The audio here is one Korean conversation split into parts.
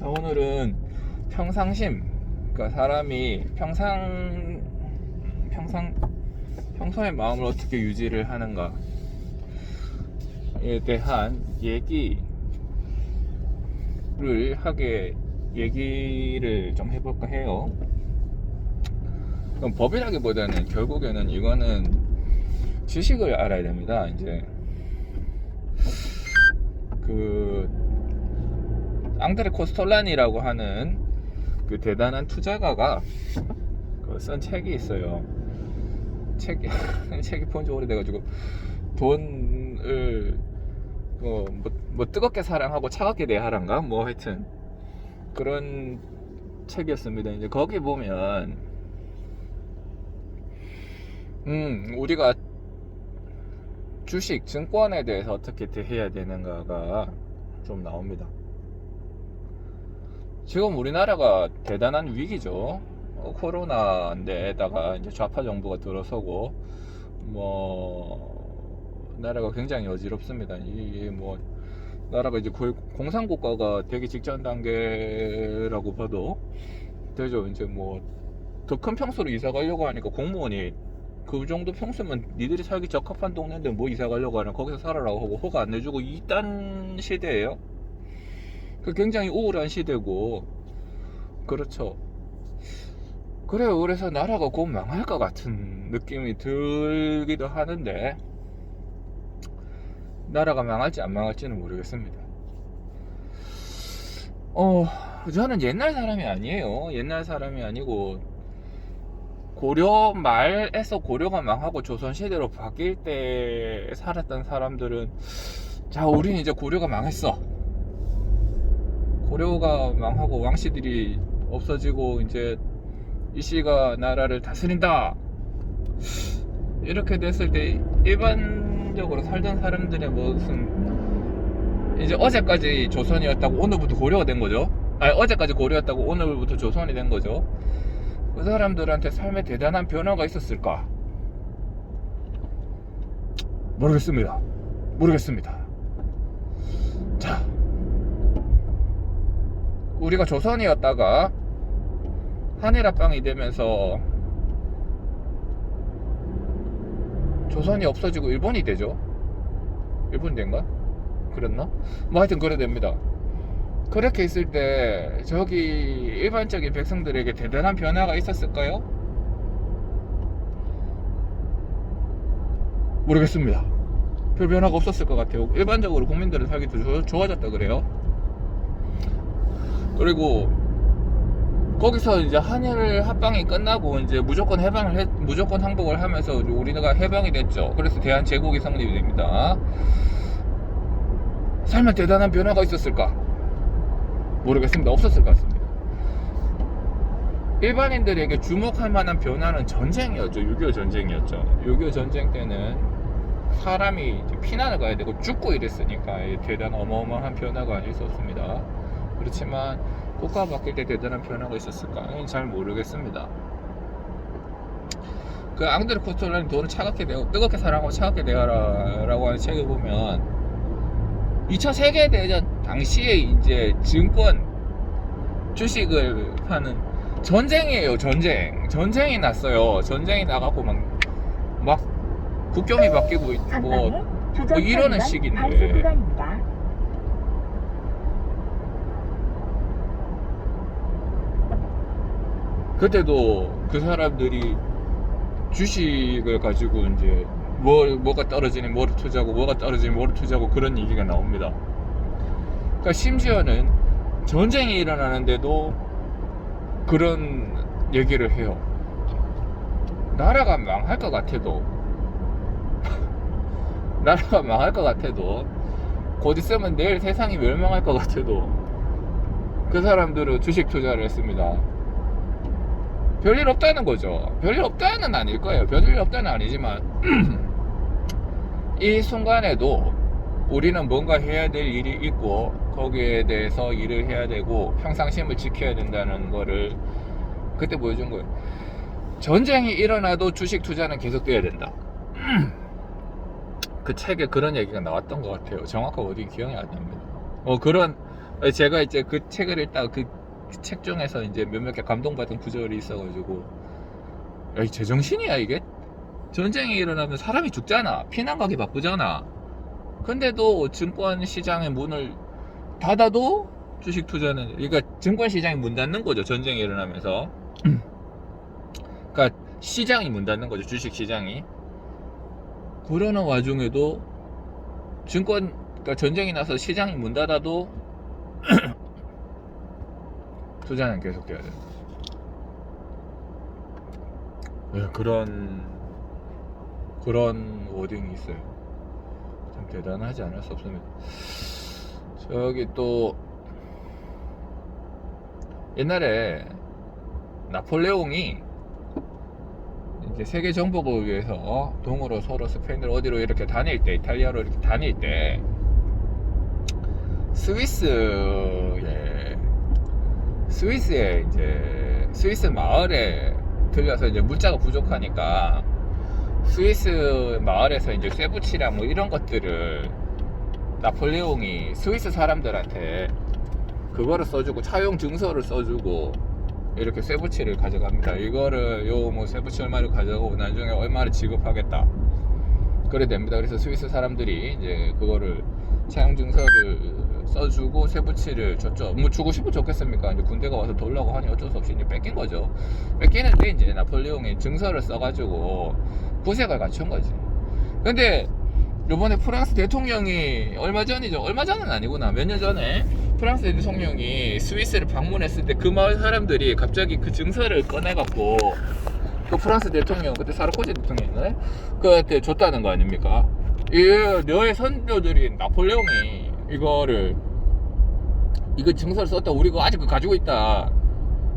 자, 오늘은 평상심, 그러니까 사람이 평소의 마음을 어떻게 유지를 하는가에 대한 얘기를 좀 해볼까 해요. 그럼 법이라기보다는 결국에는 이거는 지식을 알아야 됩니다. 이제 그 앙드레 코스톨라니라고 하는 그 대단한 투자가가 쓴 책이 있어요. 책이 본지 오래돼가지고 돈을 뭐 뜨겁게 사랑하고 차갑게 대하란가 뭐 하여튼 그런 책이었습니다. 이제 거기 보면 우리가 주식, 증권에 대해서 어떻게 대해야 되는가가 좀 나옵니다. 지금 우리나라가 대단한 위기죠. 코로나인데다가 이제 좌파 정부가 들어서고 뭐 나라가 굉장히 어지럽습니다. 이게 뭐 나라가 이제 거의 공산국가가 되기 직전 단계라고 봐도 되죠. 이제 뭐 더 큰 평수로 이사 가려고 하니까 공무원이 그 정도 평수면 니들이 살기 적합한 동네인데 뭐 이사 가려고 하나 거기서 살아라고 하고 허가 안 내주고 이딴 시대예요. 그 굉장히 우울한 시대고 그렇죠. 그래요. 그래서 나라가 곧 망할 것 같은 느낌이 들기도 하는데 나라가 망할지 안 망할지는 모르겠습니다. 저는 옛날 사람이 아니에요. 옛날 사람이 아니고 고려 말에서 고려가 망하고 조선시대로 바뀔 때 살았던 사람들은 자, 우리는 이제 고려가 망했어. 고려가 망하고 왕씨들이 없어지고 이제 이씨가 나라를 다스린다. 이렇게 됐을 때 일반적으로 살던 사람들의 무슨 이제 어제까지 조선이었다고 오늘부터 고려가 된 거죠. 아니, 어제까지 고려였다고 오늘부터 조선이 된 거죠. 그 사람들한테 삶에 대단한 변화가 있었을까? 모르겠습니다. 자, 우리가 조선이었다가 한일합방이 되면서 조선이 없어지고 일본이 되죠. 일본이 된가? 그랬나? 뭐 하여튼 그래 됩니다. 그렇게 있을 때 저기 일반적인 백성들에게 대단한 변화가 있었을까요? 모르겠습니다. 별 변화가 없었을 것 같아요. 일반적으로 국민들은 살기 좋아졌다 그래요. 그리고 거기서 이제 한일 합방이 끝나고 이제 무조건 항복을 하면서 우리나라가 해방이 됐죠. 그래서 대한 제국이 성립이 됩니다. 삶에 대단한 변화가 있었을까? 모르겠습니다. 없었을 것 같습니다. 일반인들에게 주목할 만한 변화는 전쟁이었죠. 6.25 전쟁이었죠. 6.25 전쟁 때는 사람이 이제 피난을 가야 되고 죽고 이랬으니까 대단한 어마어마한 변화가 아닐 수 없습니다. 그렇지만 국가가 바뀔 때 대단한 변화가 있었을까? 잘 모르겠습니다. 그 앙드레 코스톨라니 돈을 차갑게 대하고 뜨겁게 사랑하고 차갑게 대하라라고 하는 책에 보면 2차 세계대전 당시에 이제 증권 주식을 파는 전쟁이에요. 전쟁이 났어요. 전쟁이 나가고 막 국경이 바뀌고 있고 뭐 이러는 시기인데 그때도 그 사람들이 주식을 가지고 이제 뭐가 떨어지니 뭐를 투자하고 뭐가 떨어지니 뭐를 투자하고 그런 얘기가 나옵니다. 그러니까 심지어는 전쟁이 일어나는데도 그런 얘기를 해요. 나라가 망할 것 같아도 곧 있으면 내일 세상이 멸망할 것 같아도 그 사람들은 주식 투자를 했습니다. 별일 없다는 거죠. 별일 없다는 아닐 거예요. 별일 없다는 아니지만 이 순간에도 우리는 뭔가 해야 될 일이 있고 거기에 대해서 일을 해야 되고 평상심을 지켜야 된다는 거를 그때 보여준 거예요. 전쟁이 일어나도 주식 투자는 계속돼야 된다. 그 책에 그런 얘기가 나왔던 것 같아요. 정확하게 어디 기억이 안 납니다. 그런 제가 이제 그 책을 읽다가 그 책 중에서 이제 몇몇 개 감동받은 구절이 있어가지고, 야, 이 제정신이야 이게? 전쟁이 일어나면 사람이 죽잖아. 피난 가기 바쁘잖아. 근데도 증권 시장의 문을 닫아도 주식 투자는, 그러니까 증권 시장이 문 닫는 거죠. 전쟁이 일어나면서. 그러니까 시장이 문 닫는 거죠. 주식 시장이. 그러는 와중에도 그러니까 전쟁이 나서 시장이 문 닫아도 투자는 계속돼야 된다. 네, 그런 워딩이 있어요. 참 대단하지 않을 수 없습니다. 저기 또 옛날에 나폴레옹이 이제 세계 정복을 위해서 동으로 서로 스페인으로 어디로 이렇게 다닐 때, 이탈리아로 이렇게 다닐 때 스위스에 이제 스위스 마을에 들려서 이제 물자가 부족하니까 스위스 마을에서 이제 쇠붙이랑 뭐 이런 것들을 나폴레옹이 스위스 사람들한테 그거를 써주고 차용 증서를 써주고 이렇게 쇠붙이를 가져갑니다. 이거를 뭐 쇠붙이 얼마를 가져가고 나중에 얼마를 지급하겠다. 그래 됩니다. 그래서 스위스 사람들이 이제 그거를 차용 증서를 써주고 쇠붙이를 줬죠. 뭐 주고 싶으면 좋겠습니까? 이제 군대가 와서 돌라고 하니 어쩔 수 없이 이제 뺏긴 거죠. 뺏기는데 이제 나폴레옹이 증서를 써가지고 구색을 갖춘 거지. 근데 요번에 프랑스 대통령이 얼마 전은 아니구나. 몇 년 전에 프랑스 대통령이 스위스를 방문했을 때 그 마을 사람들이 갑자기 그 증서를 꺼내갖고 그 프랑스 대통령, 그때 사르코지 대통령이네? 그한테 줬다는 거 아닙니까? 너의 선조들이 나폴레옹이 이거 증서를 썼다. 우리 그거 아직 가지고 있다.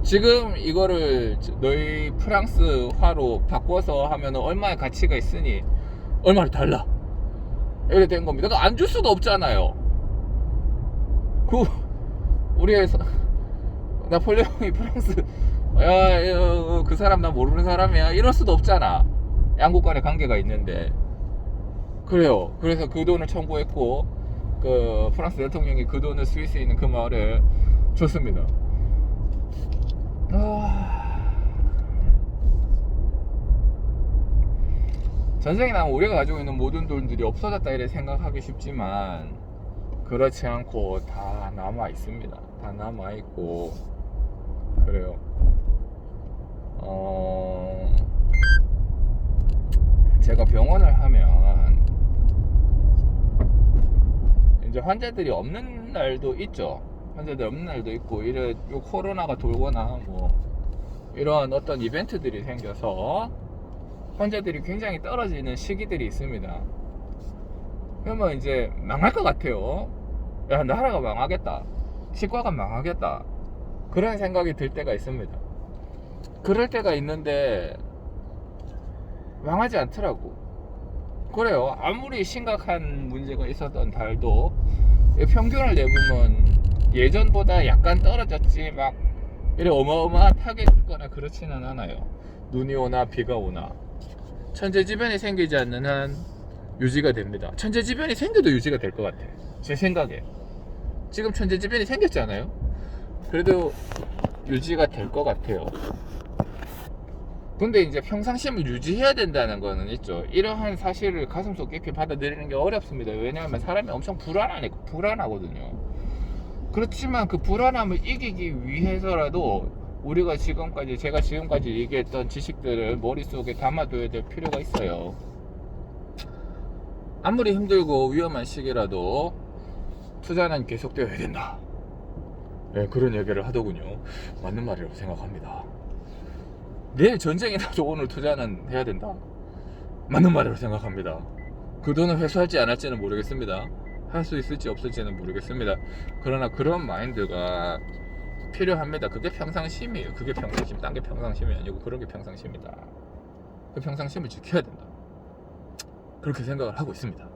지금 이거를 너희 프랑스화로 바꿔서 하면 얼마의 가치가 있으니 얼마를 달라. 이렇게 된 겁니다. 그러니까 안 줄 수도 없잖아요. 우리의 나폴레옹이 프랑스, 그 사람 나 모르는 사람이야 이럴 수도 없잖아. 양국 간의 관계가 있는데. 그래요. 그래서 그 돈을 청구했고 그 프랑스 대통령이 그 돈을 스위스에 있는 그 마을에 줬습니다. 전쟁이 나면 우리가 가지고 있는 모든 돈들이 없어졌다 이렇게 생각하기 쉽지만 그렇지 않고 다 남아 있습니다. 다 남아 있고 그래요. 제가 병원을 하면 이제 환자들이 없는 날도 있죠. 환자들이 없는 날도 있고 요 코로나가 돌거나 뭐 이런 어떤 이벤트들이 생겨서 환자들이 굉장히 떨어지는 시기들이 있습니다. 그러면 이제 망할 것 같아요. 야, 나라가 망하겠다. 치과가 망하겠다. 그런 생각이 들 때가 있습니다. 그럴 때가 있는데 망하지 않더라고. 그래요. 아무리 심각한 문제가 있었던 달도 평균을 내보면 예전보다 약간 떨어졌지 막 이래 어마어마하게 죽거나 그렇지는 않아요. 눈이 오나 비가 오나 천재지변이 생기지 않는 한 유지가 됩니다. 천재지변이 생겨도 유지가 될 것 같아. 제 생각에 지금 천재지변이 생겼잖아요. 그래도 유지가 될 것 같아요. 근데 이제 평상심을 유지해야 된다는 거는 있죠. 이러한 사실을 가슴속 깊이 받아들이는 게 어렵습니다. 왜냐하면 사람이 엄청 불안하거든요. 그렇지만 그 불안함을 이기기 위해서라도 제가 지금까지 얘기했던 지식들을 머릿속에 담아둬야 될 필요가 있어요. 아무리 힘들고 위험한 시기라도 투자는 계속되어야 된다. 네, 그런 얘기를 하더군요. 맞는 말이라고 생각합니다. 내일 전쟁이 나도 오늘 투자는 해야 된다. 맞는 말이라고 생각합니다. 그 돈을 회수할지 안 할지는 모르겠습니다. 할 수 있을지 없을지는 모르겠습니다. 그러나 그런 마인드가 필요합니다. 그게 평상심이에요. 그게 평상심. 딴 게 평상심이 아니고 그런 게 평상심이다. 그 평상심을 지켜야 된다. 그렇게 생각을 하고 있습니다.